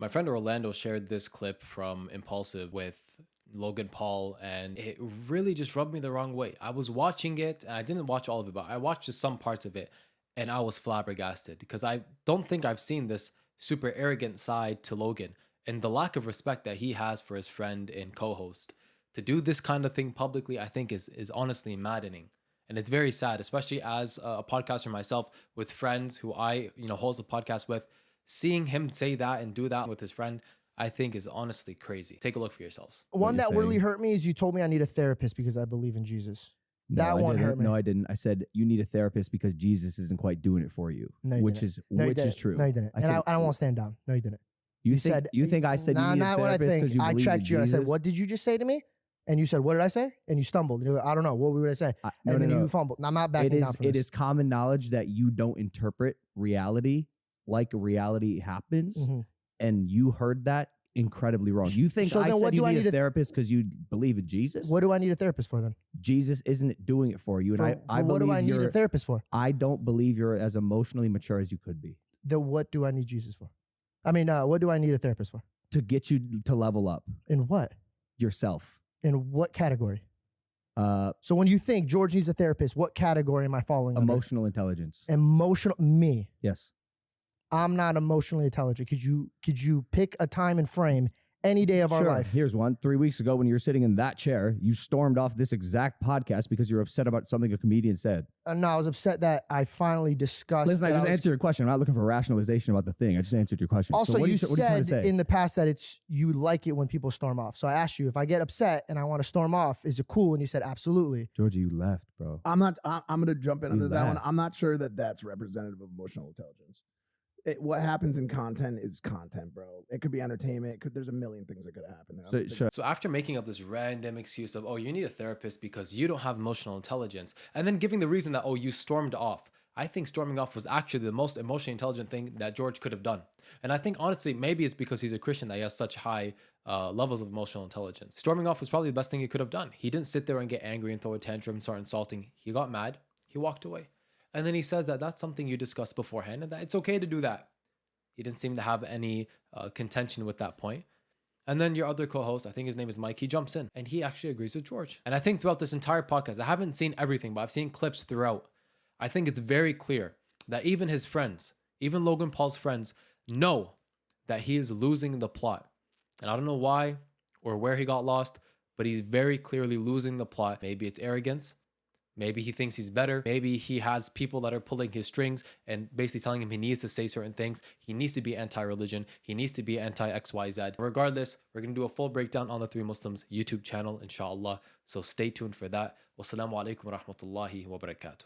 My friend Orlando shared this clip from Impaulsive with Logan Paul, and it really just rubbed me the wrong way. I was watching it, and I didn't watch all of it, but I watched just some parts of it, and I was flabbergasted because I don't think I've seen this super arrogant side to Logan and the lack of respect that he has for his friend and co-host. To do this kind of thing publicly, I think is honestly maddening. And it's very sad, especially as a podcaster myself with friends who I, host a podcast with. Seeing him say that and do that with his friend, I think is honestly crazy. Take a look for yourselves. One that really hurt me is you told me I need a therapist because I believe in Jesus. That one hurt me. No, I didn't. I said you need a therapist because Jesus isn't quite doing it for you, which is true. No, you didn't. I don't want to stand down. No, you didn't. You think I said you need a therapist because you believe in Jesus? I checked you and I said, what did you just say to me? And you said, what did I say? And you stumbled. You're like, I don't know. What would I say? And then you fumbled. Now, I'm not backing down from this. It is common knowledge that you don't interpret reality like reality happens. Mm-hmm. And you heard that incredibly wrong. You think I said you need a therapist because you believe in Jesus? What do I need a therapist for then? Jesus isn't doing it for you. And I believe what do I need a therapist for? I don't believe you're as emotionally mature as you could be. Then what do I need Jesus for? I mean, what do I need a therapist for? To get you to level up. In what? Yourself. In what category? So when you think George needs a therapist, what category am I falling under? Emotional intelligence. Me. Yes. I'm not emotionally intelligent. Could you pick a time and frame any day of our life? Here's one. 3 weeks ago when you were sitting in that chair, you stormed off this exact podcast because you're upset about something a comedian said. No, I was upset that I finally discussed. Listen, I just answered your question. I'm not looking for rationalization about the thing. I just answered your question. Also, so you said in the past that you like it when people storm off. So I asked you, if I get upset and I want to storm off, is it cool? And you said, absolutely. Georgie, you left, bro. I'm going to jump in on that one. I'm not sure that that's representative of emotional intelligence. What happens in content is content, bro. It could be entertainment. There's a million things that could happen there. So after making up this random excuse of, you need a therapist because you don't have emotional intelligence, and then giving the reason that, you stormed off, I think storming off was actually the most emotionally intelligent thing that George could have done. And I think, honestly, maybe it's because he's a Christian that he has such high levels of emotional intelligence. Storming off was probably the best thing he could have done. He didn't sit there and get angry and throw a tantrum and start insulting. He got mad. He walked away. And then he says that that's something you discussed beforehand and that it's okay to do that. He didn't seem to have any contention with that point. And then your other co-host, I think his name is Mike, he jumps in and he actually agrees with George. And I think throughout this entire podcast, I haven't seen everything, but I've seen clips throughout. I think it's very clear that even his friends, even Logan Paul's friends, know that he is losing the plot. And I don't know why or where he got lost, but he's very clearly losing the plot. Maybe it's arrogance. Maybe he thinks he's better. Maybe he has people that are pulling his strings and basically telling him he needs to say certain things. He needs to be anti-religion. He needs to be anti-XYZ. Regardless, we're going to do a full breakdown on the Three Muslims YouTube channel, inshallah. So stay tuned for that. Wassalamu alaikum wa rahmatullahi wa barakatuh.